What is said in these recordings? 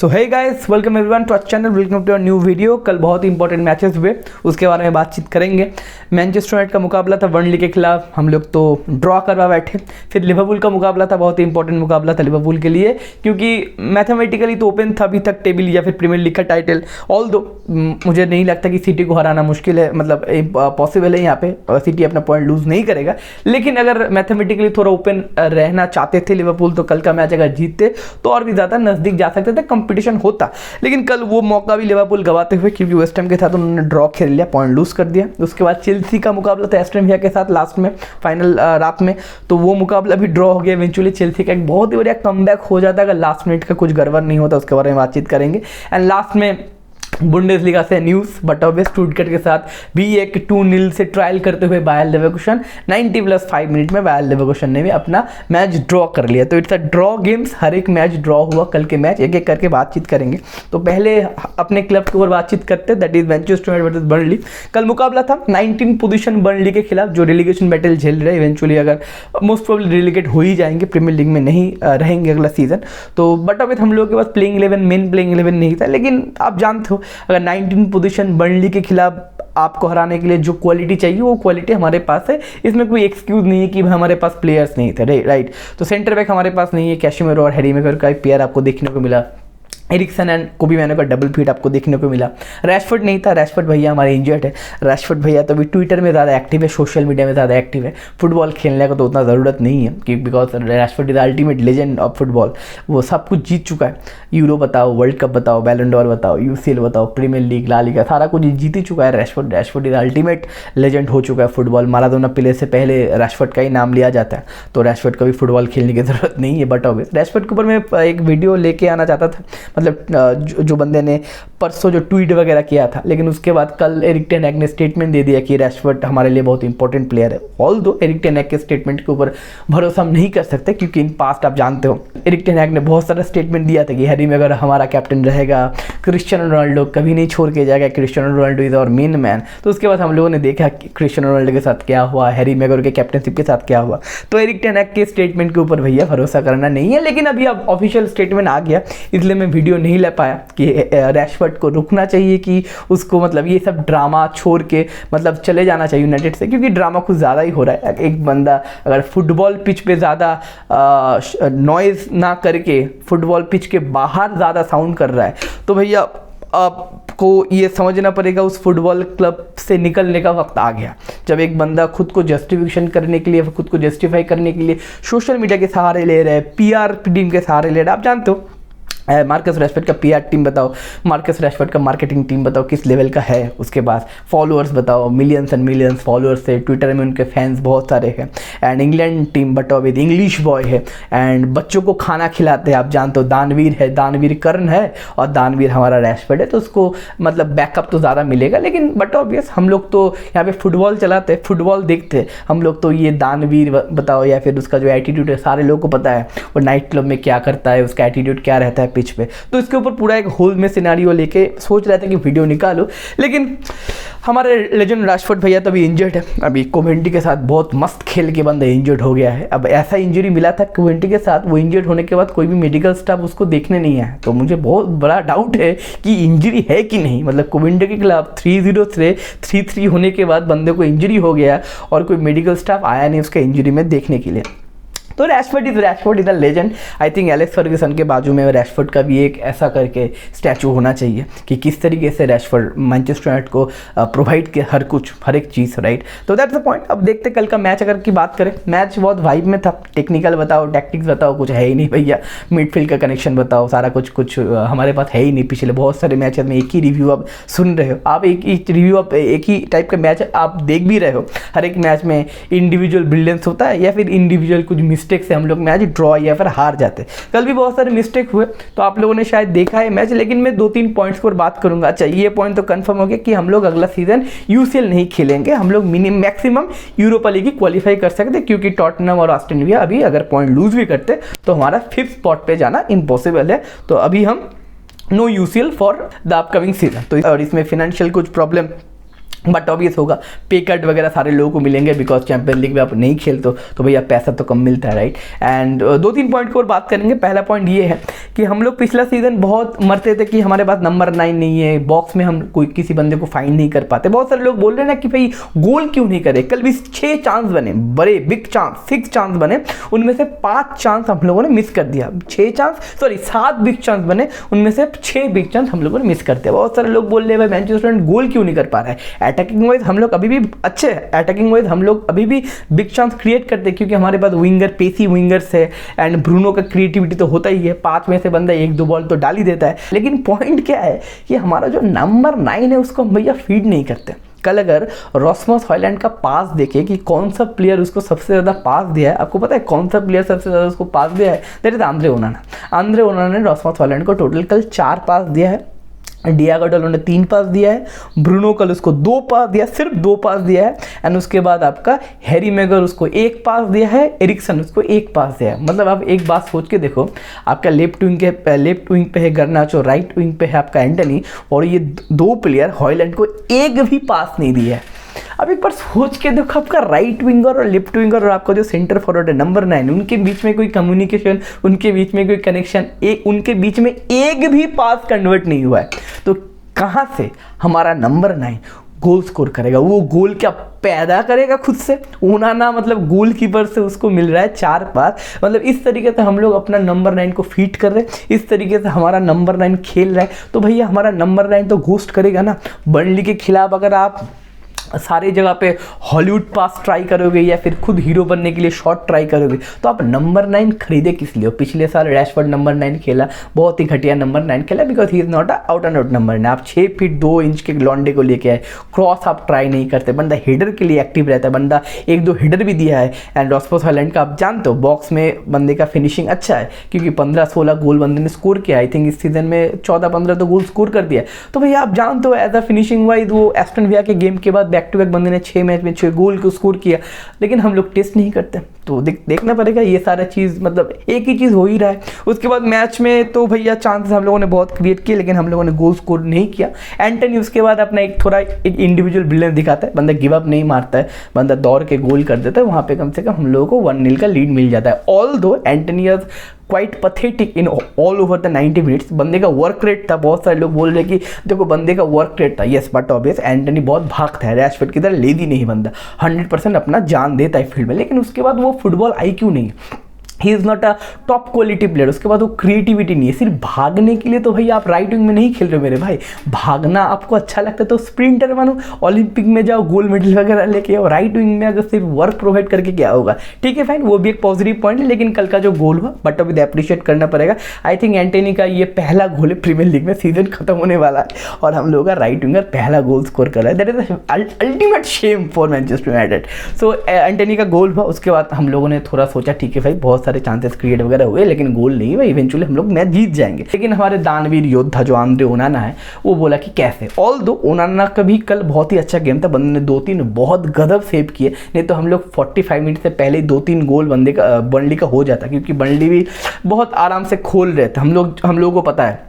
So hey guys, welcome everyone to our channel, welcome to our new video. कल बहुत important matches हुए, उसके बारे में बातचीत करेंगे। मैनचेस्टर यूनाइटेड का मुकाबला था बर्नली के खिलाफ, हम लोग तो ड्रॉ करवा बैठे। फिर लिवरपूल का मुकाबला था, बहुत ही इंपॉर्टेंट मुकाबला था लिवरपूल के लिए, क्योंकि मैथमेटिकली तो ओपन था अभी तक टेबल या फिर प्रीमियर लीग का टाइटल। ऑल्दो मुझे नहीं लगता कि सिटी को हराना मुश्किल है, मतलब पॉसिबल है यहाँ पे, सिटी अपना पॉइंट लूज नहीं करेगा। लेकिन अगर मैथमेटिकली थोड़ा ओपन रहना चाहते थे लिवरपूल, तो कल का मैच अगर जीतते तो और भी ज़्यादा नज़दीक जा सकते थे, कंपटीशन होता। लेकिन कल वो मौका भी लिवरपूल गवाते हुए, क्योंकि वेस्ट हैम के साथ उन्होंने ड्रॉ खेल लिया, पॉइंट लूज कर दिया। उसके बाद चेल्सी का मुकाबला था एस्टन विला के साथ लास्ट में, फाइनल रात में, तो वो मुकाबला भी ड्रॉ हो गया इवेंचुअली। चेल्सी का एक बहुत ही बढ़िया कमबैक हो जाता अगर लास्ट मिनट का कुछ गड़बड़ नहीं होता, उसके बारे में बातचीत करेंगे। एंड लास्ट में बुंडेसलीगा से न्यूज़, बटरवे स्टुटगर्ट के साथ भी एक 2-0 से ट्रायल करते हुए बायर लेवरकुसन 90+5 मिनट में बायर लेवरकुसन ने भी अपना मैच ड्रॉ कर लिया। तो इट्स अ ड्रॉ गेम्स, हर एक मैच ड्रॉ हुआ। कल के मैच एक एक करके बातचीत करेंगे। तो पहले अपने क्लब के ऊपर बातचीत करते हैं, that is Manchester United versus Burnley. कल मुकाबला था 19 पोजीशन बर्नली के खिलाफ, जो रिलीगेशन बैटल झेल रहे हैं। इवेंचुअली अगर मोस्ट प्रोबेबली रिलीगेट हो ही जाएंगे, प्रीमियर लीग में नहीं रहेंगे अगला सीजन। तो बट अब हम लोगों के पास प्लेइंग 11, मेन प्लेइंग 11 नहीं था। लेकिन आप जानते हो, अगर 19 पोजीशन बर्नली के खिलाफ आपको हराने के लिए जो क्वालिटी चाहिए, वो क्वालिटी हमारे पास है। इसमें कोई एक्सक्यूज नहीं है कि हमारे पास प्लेयर्स नहीं थे, राइट। तो सेंटर बैक हमारे पास नहीं है, कैशिमेरो और हैरी मैगवायर का एक पेयर आपको देखने को मिला। एरिक्सन एंड कोबी मैनो का डबल फीट आपको देखने को मिला। रैशफोर्ड नहीं था, रैशफोर्ड भैया हमारे इंजर्ड है। रैशफोर्ड भैया तो अभी ट्विटर में ज़्यादा एक्टिव है, सोशल मीडिया में ज़्यादा एक्टिव है। फुटबॉल खेलने का तो उतना ज़रूरत नहीं है, कि because Rashford is ultimate legend of football. वो सब कुछ जीत चुका है। यूरो बताओ, वर्ल्ड कप बताओ, बैलन डोर बताओ, यूसीएल बताओ, प्रीमियर लीग, ला लीगा, सारा कुछ जीत ही चुका है Rashford. Rashford is ultimate legend हो चुका है फुटबॉल। माराडोना प्ले से पहले रैशफोर्ड का ही नाम लिया जाता है, तो रैशफोर्ड का भी फुटबॉल खेलने की ज़रूरत नहीं है। बट ऑब्वियस रैशफोर्ड के ऊपर मैं एक वीडियो लेके आना चाहता था, मतलब जो बंदे ने परसों जो ट्वीट वगैरह किया था, लेकिन उसके बाद कल एरिक टेन हैग ने स्टेटमेंट दे दिया कि रैशफोर्ड हमारे लिए बहुत इंपॉर्टेंट प्लेयर है। ऑल्दो एरिक टेन हैग के स्टेटमेंट के ऊपर भरोसा हम नहीं कर सकते, क्योंकि इन पास्ट आप जानते हो एरिक टेन हैग ने बहुत सारा स्टेटमेंट दिया था कि हैरी मैगवायर हमारा कैप्टन रहेगा, क्रिस्टियानो रोनाल्डो कभी नहीं छोड़ के जाएगा, Cristiano Ronaldo is our main man. तो उसके बाद हम लोगों ने देखा कि क्रिस्टियानो रोनाल्डो के साथ क्या हुआ, हैरी मैगवायर के कैप्टनशिप के साथ क्या हुआ। तो एरिक टेन हैग के स्टेटमेंट के ऊपर भैया भरोसा करना नहीं है। लेकिन अभी अब ऑफिशियल स्टेटमेंट आ गया, इसलिए मैं वीडियो नहीं ले पाया कि रैशफोर्ड को रुकना चाहिए कि उसको, मतलब ये सब ड्रामा छोड़ के मतलब चले जाना चाहिए यूनाइटेड से, क्योंकि ड्रामा कुछ ज़्यादा ही हो रहा है। एक बंदा अगर फुटबॉल पिच पे ज़्यादा नॉइज़ ना करके फुटबॉल पिच के बाहर ज़्यादा साउंड कर रहा है, तो भैया आपको ये समझना पड़ेगा उस फुटबॉल क्लब से निकलने का वक्त आ गया। जब एक बंदा खुद को जस्टिफिकेशन करने के लिए, खुद को जस्टिफाई करने के लिए सोशल मीडिया के सहारे ले रहे हैं, पीआर टीम के सहारे ले रहे हैं। आप जानते हो मार्कस रैशफोर्ड का पीआर टीम बताओ, मार्कस रैशफोर्ड का मार्केटिंग टीम बताओ किस लेवल का है। उसके बाद फॉलोअर्स बताओ, मिलियंस एंड मिलियंस फॉलोअर्स है, ट्विटर में उनके फैंस बहुत सारे हैं। एंड इंग्लैंड टीम बताओ विद इंग्लिश बॉय है, एंड बच्चों को खाना खिलाते हैं। आप जानते हो दानवीर है, दानवीर कर्ण है, और दानवीर हमारा रैशफोर्ड है, तो उसको मतलब बैकअप तो ज़्यादा मिलेगा। लेकिन बट ऑब्वियस हम लोग तो यहाँ पे फुटबॉल चलाते हैं, फुटबॉल देखते हैं हम लोग, तो ये दानवीर बताओ या फिर उसका जो एटीट्यूड है सारे लोगों को पता है, वो नाइट क्लब में क्या करता है, उसका एटीट्यूड क्या रहता है पिच पे। तो इसके ऊपर पूरा एक होल में सिनेरियो लेके सोच रहे थे कि वीडियो निकालो। लेकिन हमारे लेजेंड रैशफोर्ड भैया तो अभी इंजर्ड है। अभी कोवेंट्री के साथ बहुत मस्त खेल के बंदा इंजर्ड हो गया है। अब ऐसा इंजरी मिला था कोवेंट्री के साथ, वो इंजर्ड होने के बाद कोई भी मेडिकल स्टाफ उसको देखने नहीं आया। तो मुझे बहुत बड़ा डाउट है कि इंजरी है कि नहीं। मतलब कोवेंट्री के खिलाफ 3-0 से 3-3 होने के बाद बंदे को इंजरी हो गया और कोई मेडिकल स्टाफ आया नहीं उसका इंजरी में देखने के लिए। तो Rashford is a legend. I think Alex Ferguson के बाजू में रैशफोर्ड का भी एक ऐसा करके स्टैचू होना चाहिए कि किस तरीके से रैशफोर्ड मैनचेस्टर यूनाइटेड को प्रोवाइड किया हर एक चीज़, राइट। तो दैट्स द पॉइंट। अब देखते कल का मैच अगर की बात करें, मैच बहुत वाइब में था। टेक्निकल बताओ, टैक्टिक्स बताओ, कुछ है ही नहीं भैया। मिडफील्ड का कनेक्शन बताओ, सारा कुछ हमारे पास है ही नहीं। पिछले बहुत सारे मैचेस में एक ही रिव्यू आप सुन रहे हो, आप एक ही रिव्यू, आप एक ही टाइप का मैच आप देख भी रहे हो। हर एक मैच में इंडिविजुअल ब्रिलियंस होता है या फिर इंडिविजुअल कुछ मिस्टेक से हम लोग मैच ड्रॉ या फिर हार जाते। कल भी बहुत सारे मिस्टेक हुए, तो आप लोगों ने शायद देखा है मैच। लेकिन मैं 2-3 पॉइंट्स पर बात करूंगा। अच्छा, ये पॉइंट तो कंफर्म हो गया कि हम लोग अगला सीजन यूसीएल नहीं खेलेंगे, हम लोग मैक्सिमम यूरोपा लीग क्वालिफाई कर सकते, क्योंकि टॉटनहम और आस्टन विला अभी अगर पॉइंट लूज भी करते तो हमारा 5th स्पॉट पे जाना इम्पॉसिबल है। तो अभी हम no UCL for the upcoming season. तो और इसमें फिनेंशियल कुछ प्रॉब्लम बट ऑब्वियस होगा, पे कट वगैरह सारे लोगों को मिलेंगे, बिकॉज चैंपियन लीग में आप नहीं खेलते तो भैया पैसा तो कम मिलता है, राइट। एंड 2-3 पॉइंट की और बात करेंगे। पहला पॉइंट ये है कि हम लोग पिछला सीजन बहुत मरते थे कि हमारे पास नंबर 9 नहीं है, बॉक्स में हम कोई किसी बंदे को फाइंड नहीं कर पाते। बहुत सारे लोग बोल रहे हैं ना कि भाई गोल क्यों नहीं करे। कल भी 6 चांस बने, बड़े बिग चांस, 6 चांस बने, उनमें से 5 चांस हम लोगों ने मिस कर दिया। 7 बिग चांस बने, उनमें से 6 बिग चांस हम लोगों ने मिस कर दिया। बहुत सारे लोग बोल रहे हैं भाई मैनचेस्टर यूनाइटेड गोल क्यों नहीं कर पा रहा है। अटैकिंग वाइज हम लोग अभी भी अच्छे हैं, अटैकिंग वाइज हम लोग अभी भी बिग चांस क्रिएट करते हैं, क्योंकि हमारे पास विंगर, पेसी विंगर्स है, एंड ब्रूनो का क्रिएटिविटी तो होता ही है, 5 में से बंदा 1-2 बॉल तो डाल ही देता है। लेकिन पॉइंट क्या है कि हमारा जो नंबर 9 है उसको हम भैया फीड नहीं करते। कल अगर रॉसमस हॉयलैंड का पास देखे कि कौन सा प्लेयर उसको सबसे ज़्यादा पास दिया है, आपको पता है कौन सा प्लेयर सबसे ज़्यादा उसको पास दिया है? That is Andre ओनाना। आंद्रे ओनाना ने रॉसमस हॉयलैंड को टोटल कल 4 पास दिया है। डियागो डालो ने 3 पास दिया है, ब्रूनो कल उसको 2 पास दिया, सिर्फ 2 पास दिया है। एंड उसके बाद आपका हैरी मैगर उसको 1 पास दिया है, एरिक्सन उसको 1 पास दिया है। मतलब आप एक बात सोच के देखो, आपका लेफ्ट विंग पे है गर्नाचो, राइट विंग पे है आपका एंटनी, और ये 2 प्लेयर हॉयलैंड को एक भी पास नहीं दिया है। अब एक बार सोच के देखो, आपका राइट विंगर और लेफ्ट विंगर और आपका जो सेंटर फॉरवर्ड है नंबर 9, उनके बीच में कोई कम्युनिकेशन, उनके बीच में कोई कनेक्शन, उनके बीच में एक भी पास कन्वर्ट नहीं हुआ है। तो कहाँ से हमारा नंबर 9 गोल स्कोर करेगा? वो गोल क्या पैदा करेगा खुद से? ओनाना मतलब गोलकीपर से उसको मिल रहा है 4 पास। मतलब इस तरीके से हम लोग अपना नंबर 9 को फीट कर रहे हैं, इस तरीके से हमारा नंबर 9 खेल रहा है। तो भैया हमारा नंबर 9 तो घोस्ट करेगा ना। बर्नली के खिलाफ अगर आप सारी जगह पे हॉलीवुड पास ट्राई करोगे या फिर खुद हीरो बनने के लिए शॉट ट्राई करोगे, तो आप नंबर 9 खरीदे किस लिए हो? पिछले साल रैशफोर्ड नंबर 9 खेला, बहुत ही घटिया नंबर 9 खेला, because he is not out and out number 9। आप 6 फीट 2 इंच के लॉन्डे को लेके आए, क्रॉस आप ट्राई नहीं करते, बंदा हेडर के लिए एक्टिव रहता है, बंदा 1-2 हेडर भी दिया है। एंड रॉसमस हॉयलैंड का आप जानते हो बॉक्स में बंदे का फिनिशिंग अच्छा है, क्योंकि 15-16 गोल बंदे ने स्कोर किया। आई थिंक इस सीजन में 14-15 तो गोल स्कोर कर दिया। तो भैया आप जानते हो एज अ फिनिशिंग वाइज वो एस्टन विला के गेम के बाद बैक टू बैक बंदे ने 6 मैच में 6 गोल को स्कोर किया, लेकिन हम लोग टेस्ट नहीं करते। तो देखना पड़ेगा ये सारा चीज़, मतलब एक ही चीज़ हो ही रहा है। उसके बाद मैच में तो भैया चांसेस हम लोगों ने बहुत क्रिएट किए, लेकिन हम लोगों ने गोल स्कोर नहीं किया। एंटनी उसके बाद अपना एक इंडिविजुअल ब्रिलियंस दिखाता है, बंदा गिव अप नहीं मारता है, बंदा दौड़ के गोल कर देता है। वहाँ पे कम से कम हम लोगों को 1-0 का लीड मिल जाता है। Although Antony quite pathetic in all over the 90 minutes. बंदे का वर्क रेट था, बहुत सारे लोग बोल रहे कि देखो बंदे का वर्क रेट था, यस, बट ऑब्वियस एंटनी बहुत भागता है, रैशफोर्ड की तरह लेजी नहीं बंदा, 100% अपना जान देता है फील्ड में, लेकिन उसके बाद वो फुटबॉल IQ नहीं है। He is not a top quality player. उसके बाद वो क्रिएटिविटी नहीं है। सिर्फ भागने के लिए तो भाई आप राइट विंग में नहीं खेल रहे हो मेरे भाई। भागना आपको अच्छा लगता है तो स्प्रिंटर बनो, ओलंपिक में जाओ, गोल्ड मेडल वगैरह लेके आओ। राइट विंग में अगर सिर्फ वर्क प्रोवाइड करके क्या होगा? ठीक है फाइन, वो भी एक पॉजिटिव पॉइंट है, लेकिन कल का जो गोल हुआ बट अभी अप्रिशिएट करना पड़ेगा। आई थिंक एंटनी का ये पहला गोल है प्रीमियर लीग में, सीजन खत्म होने वाला है और हम लोगों का राइट विंगर पहला गोल स्कोर कर रहा है। That is ultimate Shem for Manchester United. So Antony का गोल हुआ, उसके बाद हम लोगों ने थोड़ा सोचा ठीक है भाई बहुत सारे चांसेस क्रिएट वगैरह हुए, लेकिन गोल नहीं हुआ। इवेंचुअली हम लोग मैच जीत जाएंगे। लेकिन हमारे दानवीर योद्धा जो आंद्रे ओनाना है वो बोला कि कैसे। ऑल्दो ओनाना का भी कल बहुत ही अच्छा गेम था, बंदे ने 2-3 बहुत गजब सेव किए, नहीं तो हम लोग 45 मिनट से पहले 2-3 गोल बर्नली का हो जाता, क्योंकि बर्नली भी बहुत आराम से खोल रहे थे। हम लोगों को पता है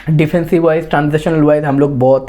डिफेंसिव वाइज, ट्रांजिशनल वाइज हम लोग बहुत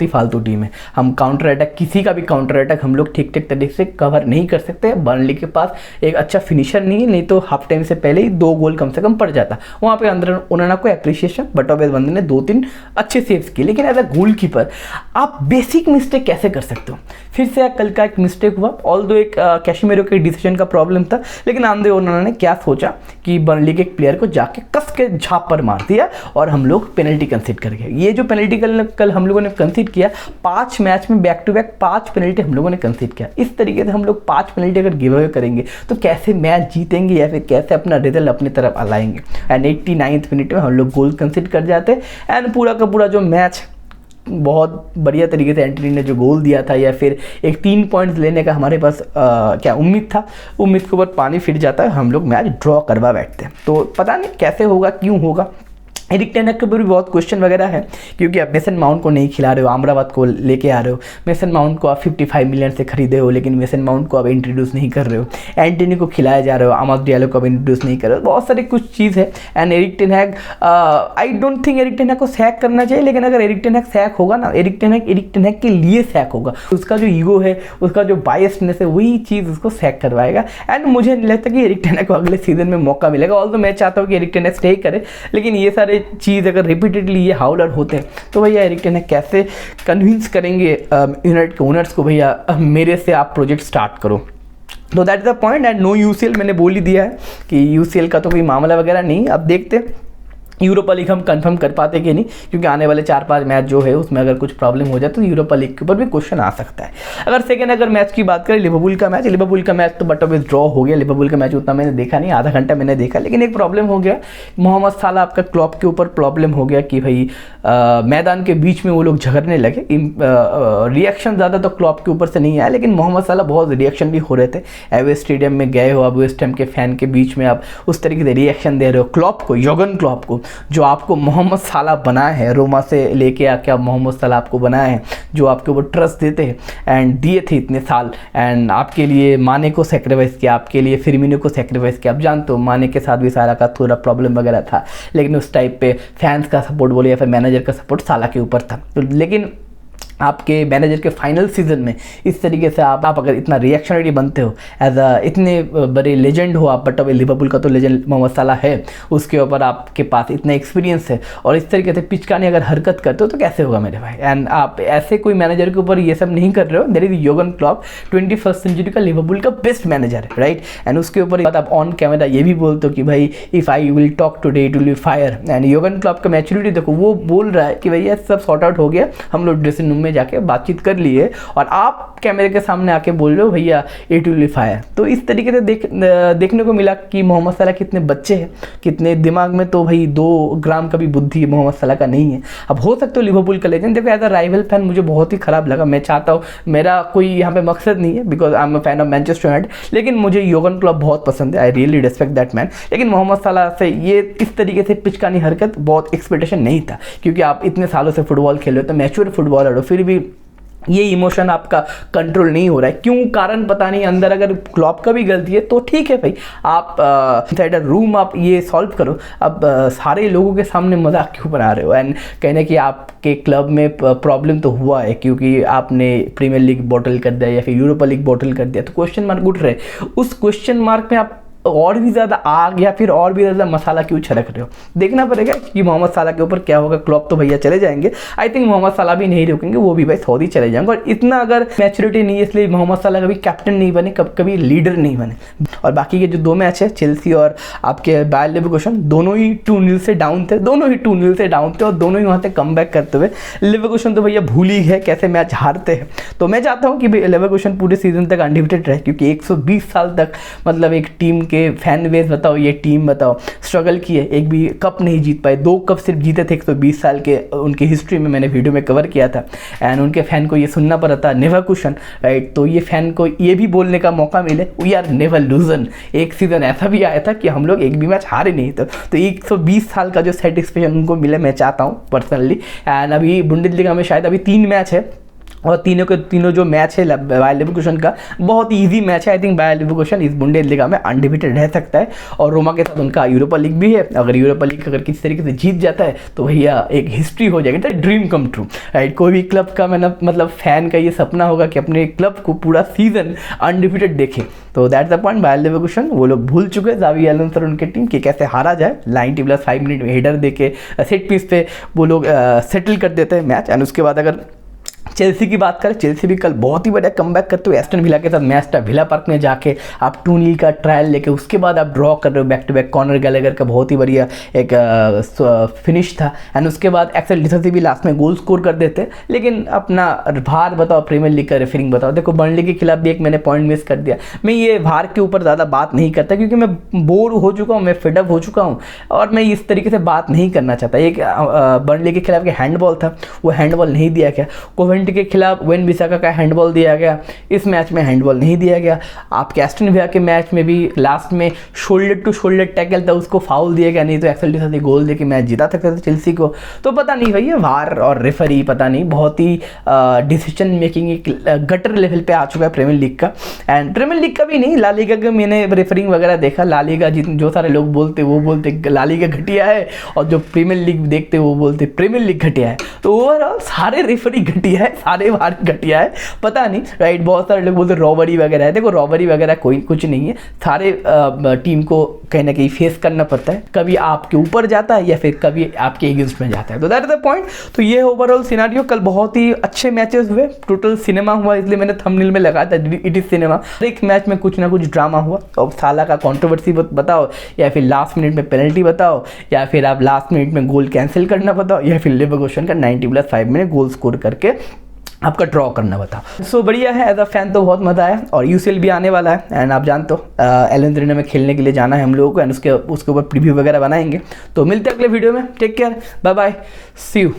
ही फालतू टीम है। हम काउंटर अटैक, किसी का भी काउंटर अटैक हम लोग ठीक ठाक तरीके से कवर नहीं कर सकते। बर्नली के पास एक अच्छा फिनिशर नहीं है, नहीं तो हाफ टाइम से पहले ही 2 गोल कम से कम पड़ जाता। वहाँ पे अंदर उन्होंने को एप्रिसिएशन, बट ऑब्वियस बंदे ने 2-3 अच्छे सेव्स किए। लेकिन एज अ गोल कीपर आप बेसिक मिस्टेक कैसे कर सकते हो? फिर से कल का एक मिस्टेक हुआ, ऑल्दो एक कैशिमेरो के डिसीजन का प्रॉब्लम था, लेकिन आंद्रे ओनाना ने क्या सोचा कि बर्नली के एक प्लेयर को जाके कस के झाप पर मार दिया और हम लोग पेनल्टी कंसीड कर गए। ये जो पेनल्टी कल हम लोगों ने कंसीड किया, 5 मैच में बैक टू बैक 5 पेनल्टी हम लोगों ने कंसीड किया। इस तरीके से हम लोग 5 पेनल्टी अगर गिव अवे करेंगे तो कैसे मैच जीतेंगे या फिर कैसे अपना रिजल्ट अपनी तरफ लाएंगे? एंड 89th मिनट में हम लोग गोल कंसीड कर जाते हैं। एंड पूरा का पूरा जो मैच बहुत बढ़िया तरीके से एंटनी ने जो गोल दिया था, या फिर एक 3 पॉइंट्स लेने का हमारे पास क्या उम्मीद था, उम्मीद के ऊपर पानी फिर जाता है, हम लोग मैच ड्रॉ करवा बैठते हैं। तो पता नहीं कैसे होगा, क्यों होगा, एरिक टेन हैग के ऊपर भी बहुत क्वेश्चन वगैरह है, क्योंकि आप मेसन माउंट को नहीं खिला रहे हो, अमराबाद को लेके आ रहे हो। मेसन माउंट को आप 55 मिलियन से खरीदे हो, लेकिन मेसन माउंट को आप इंट्रोड्यूस नहीं कर रहे हो। एंटनी को खिलाया जा रहे हो, अमर डियालो को आप इंट्रोड्यूस नहीं कर रहे हो। बहुत सारी कुछ चीज़ है। And Erik ten Hag, I don't think Erik ten Hag को सैक करना चाहिए, लेकिन अगर एरिक टेन हैग सैक होगा ना, एरिक टेन हैग के लिए सैक होगा। उसका जो ईगो है, उसका जो बायसनेस है, वही चीज़ उसको सैक करवाएगा। एंड मुझे नहीं लगता कि एरिक टेन हैग को अगले सीजन में मौका मिलेगा। ऑल्दो मैं चाहता हूँ कि एरिक टेन हैग स्टे करे, लेकिन ये सारे चीज़ अगर रिपीटेडली ये हाउलर होते हैं तो भैया एरिक टेन हैग कैसे कन्विंस करेंगे यूनाइटेड के ओनर्स को, भैया मेरे से आप प्रोजेक्ट स्टार्ट करो। तो that is the point. And no UCL मैंने बोल ही दिया है कि यूसीएल का तो कोई मामला वगैरह नहीं। अब देखते हैं यूरोपा लीग हम कंफर्म कर पाते कि नहीं, क्योंकि आने वाले 4-5 मैच जो है उसमें अगर कुछ प्रॉब्लम हो जाए तो यूरोपा लीग के ऊपर भी क्वेश्चन आ सकता है। अगर मैच की बात करें, लिवरपूल का मैच तो बट ऑफ ड्रॉ हो गया। लिवरपूल का मैच उतना मैंने देखा नहीं, आधा घंटा मैंने देखा, लेकिन एक प्रॉब्लम हो गया, मोहम्मद साला आपका क्लॉप के ऊपर प्रॉब्लम हो गया कि भाई मैदान के बीच में वो लोग झगड़ने लगे। रिएक्शन ज़्यादा तो क्लॉप के ऊपर से नहीं आया, लेकिन मोहम्मद साला बहुत रिएक्शन भी हो रहे थे। एवे स्टेडियम में गए हो, अब वेस्ट हैम के फैन के बीच में आप उस तरीके से रिएक्शन दे रहे हो क्लॉप को, योगन क्लॉप को, जो आपको मोहम्मद साला बनाए हैं, रोमा से लेके आके आप मोहम्मद साला आपको बनाए हैं, जो आपके ऊपर ट्रस्ट देते हैं एंड दिए थे इतने साल। एंड आपके लिए माने को सेक्रीफाइस किया, आपके लिए फिरमिनो को सेक्रीफाइस किया। आप जानते हो माने के साथ भी साला का थोड़ा प्रॉब्लम वगैरह था, लेकिन उस टाइप पे फैंस का सपोर्ट बोले या फिर मैनेजर का सपोर्ट साला के ऊपर था। तो लेकिन आपके मैनेजर के फाइनल सीजन में इस तरीके से आप अगर इतना रिएक्शनरी बनते हो, एज अ इतने बड़े लेजेंड हो आप, बट अब लिवरपूल का तो लेजेंड मोहम्मद साला है, उसके ऊपर आपके पास इतना एक्सपीरियंस है और इस तरीके से पिचकाने अगर हरकत करते हो तो कैसे होगा मेरे भाई। एंड आप ऐसे कोई मैनेजर के ऊपर ये सब नहीं कर रहे हो। देयर इज योगन क्लॉप 21st सेंचुरी का लिवरपूल का बेस्ट मैनेजर है, राइट। एंड उसके ऊपर आप ऑन कैमरा ये भी बोलते हो कि भाई if I will talk today it will be fire. And योगन क्लॉप का मैच्योरिटी देखो, वो बोल रहा है कि भैया सब सॉर्ट आउट हो गया, हम लोग ड्रेसिंग रूम में जाके बातचीत कर लिए, और आप कैमरे के सामने आके बोल रहे हो भैया इट विल बी फायर। तो इस तरीके से देखने को मिला कि मोहम्मद साला कितने बच्चे हैं, कितने दिमाग में तो भाई 2 ग्राम का भी बुद्धि मोहम्मद साला का नहीं है। अब हो सकता है लिवरपूल का लेजेंड, देखो एज अ राइवल फैन मुझे बहुत ही खराब लगा। मैं चाहता हूँ, मेरा कोई यहाँ पे मकसद नहीं है because I am a fan of Manchester United, लेकिन मुझे योगन क्लॉप बहुत पसंद है, I really respect that man. लेकिन मोहम्मद साला से ये इस तरीके से पिचकानी हरकत बहुत एक्सपेक्टेशन नहीं था, क्योंकि आप इतने सालों से फुटबॉल खेल रहे हो, तो मैच्योर फुटबॉलर हो, फिर भी ये इमोशन आपका कंट्रोल नहीं हो रहा है। क्यों, कारण पता नहीं। अंदर अगर क्लॉप का भी गलती है तो ठीक है भाई, आप इनसाइड अ रूम आप ये सॉल्व करो। अब सारे लोगों के सामने मजाक क्यों बना रहे हो। एंड कहने कि आपके क्लब में प्रॉब्लम तो हुआ है क्योंकि आपने प्रीमियर लीग बॉटल कर दिया या फिर यूरोपा लीग बॉटल कर दिया, तो क्वेश्चन मार्क उठ रहे। उस क्वेश्चन मार्क में आप और भी ज़्यादा आग या फिर और भी ज़्यादा मसाला क्यों छिड़क रहे हो। देखना पड़ेगा कि मोहम्मद साला के ऊपर क्या होगा। क्लॉप तो भैया चले जाएंगे, आई थिंक मोहम्मद साला भी नहीं रुकेंगे, वो भी भाई सऊदी चले जाएंगे। और इतना अगर मैच्योरिटी नहीं है, इसलिए मोहम्मद साला कभी कैप्टन नहीं बने, कभी लीडर नहीं बने। और बाकी के जो 2 मैच है, चेल्सी और आपके बायर लेवरकुसन, दोनों ही 2-0 से डाउन थे, और दोनों ही वहाँ से कम बैक करते हुए। लेवरकुसन तो भैया भूल ही है कैसे मैच हारते हैं। तो मैं चाहता हूँ कि लेवरकुसन पूरे सीजन तक अनडिफिटेड रहे, क्योंकि 120 साल तक मतलब एक टीम के फैन बेस बताओ, ये टीम बताओ, स्ट्रगल किए, एक भी कप नहीं जीत पाए, 2 कप सिर्फ जीते थे 120 साल के उनकी हिस्ट्री में, मैंने वीडियो में कवर किया था। एंड उनके फैन को ये सुनना पड़ा था नेवर कुशन, राइट। तो ये फैन को ये भी बोलने का मौका मिले, वी आर नेवर लूजन। एक सीजन ऐसा भी आया था कि हम लोग एक भी मैच हारे नहीं थे। तो 120 साल का जो सेटिस्फेक्शन उनको मिले, मैं चाहता हूँ पर्सनली। एंड अभी बुंडेसलीगा में शायद अभी 3 मैच है, और तीनों जो मैच है बायर लेवरकुसन का बहुत इजी मैच है। आई थिंक बायर लेवरकुसन इस बुंडेसलीगा में अनडिफिटेड रह सकता है, और रोमा के साथ उनका यूरोपा लीग भी है। अगर यूरोपा लीग अगर किसी तरीके से जीत जाता है तो भैया एक हिस्ट्री हो जाएगी, तो ड्रीम कम ट्रू, राइट। कोई भी क्लब का मतलब फैन का ये सपना होगा कि अपने क्लब को पूरा सीजन अनडिफिटेड देखे। तो that's the point. Bayer Leverkusen वो लोग भूल चुके, जावी एलोंसो और उनकी टीम कि कैसे हारा जाए। 90+5 मिनट में हेडर देके सेट पीस पे वो लोग सेटल कर देते हैं मैच। एंड उसके बाद अगर चेल्सी की बात करें, चेल्सी भी कल बहुत ही बढ़िया कमबैक करते हुए एस्टन विला के साथ मैच था विला पार्क में जाके, आप 2-0 का ट्रायल लेके उसके बाद आप ड्रॉ कर रहे हो back to back. Conor Gallagher का बहुत ही बढ़िया एक फिनिश था। एंड उसके बाद एक्सेल डिससी भी लास्ट में गोल स्कोर कर देते, लेकिन अपना भार बताओ, प्रीमियर लीग का रेफरिंग बताओ। देखो बर्नली के खिलाफ भी एक मैंने पॉइंट मिस कर दिया। मैं ये भार के ऊपर ज़्यादा बात नहीं करता, क्योंकि मैं बोर हो चुका हूँ, मैं फेडअप हो चुका हूँ, और मैं इस तरीके से बात नहीं करना चाहता। एक बर्नली के खिलाफ के हैंडबॉल था, वो हैंडबॉल नहीं दिया गया। कोवेंट्री सिटी के खिलाफ वेन बिसाका का हैंडबॉल दिया गया, इस मैच में हैंडबॉल नहीं दिया गया। आपके एस्टन विला के मैच में भी लास्ट में शोल्डर टू शोल्डर टैकल था, उसको फाउल दिया गया, नहीं तो एक्सेल डिसासी गोल दे के मैच जीता सकते थे चेल्सी को। तो पता नहीं भैया वार और रेफरी पता नहीं बहुत ही डिसीजन मेकिंग एक गटर लेवल पे आ चुका है प्रीमियर लीग का। एंड प्रीमियर लीग का भी नहीं, ला लीगा का मैंने रेफरिंग वगैरह देखा, ला लीगा जो सारे लोग बोलते वो बोलते ला लीगा घटिया है, और जो प्रीमियर लीग देखते वो बोलते प्रीमियर लीग घटिया है। तो ओवरऑल सारे रेफरी घटिया है, सारे वार घटिया है, पता नहीं राइट। बहुत सारे लोग बोलते रॉबरी वगैरह है, देखो रॉबरी वगैरह कोई कुछ नहीं है, सारे टीम को कहीं ना कहीं फेस करना पड़ता है, कभी आपके ऊपर जाता है या फिर कभी आपके अगेंस्ट में जाता है। तो दैट इज द पॉइंट। तो ये ओवरऑल सिनेरियो, कल बहुत ही अच्छे मैचेस हुए, टोटल सिनेमा हुआ, इसलिए मैंने थंबनेल में लगाया था इट इज सिनेमा। एक मैच में कुछ ना कुछ ड्रामा हुआ, अब साला का कंट्रोवर्सी बताओ, या फिर लास्ट मिनट में पेनल्टी बताओ, या फिर आप लास्ट मिनट में गोल कैंसिल करना बताओ, या फिर लेवरकुसन का 90+5 में गोल स्कोर करके आपका ड्रॉ करना बताओ। सो बढ़िया है, एज अ फैन तो बहुत मज़ा आया। और यूसीएल भी आने वाला है, एंड आप जानते हो एलियंज अरेना में खेलने के लिए जाना है हम लोगों को, एंड उसके ऊपर प्रीव्यू वगैरह बनाएंगे। तो मिलते हैं अगले वीडियो में, take care, bye bye, see you.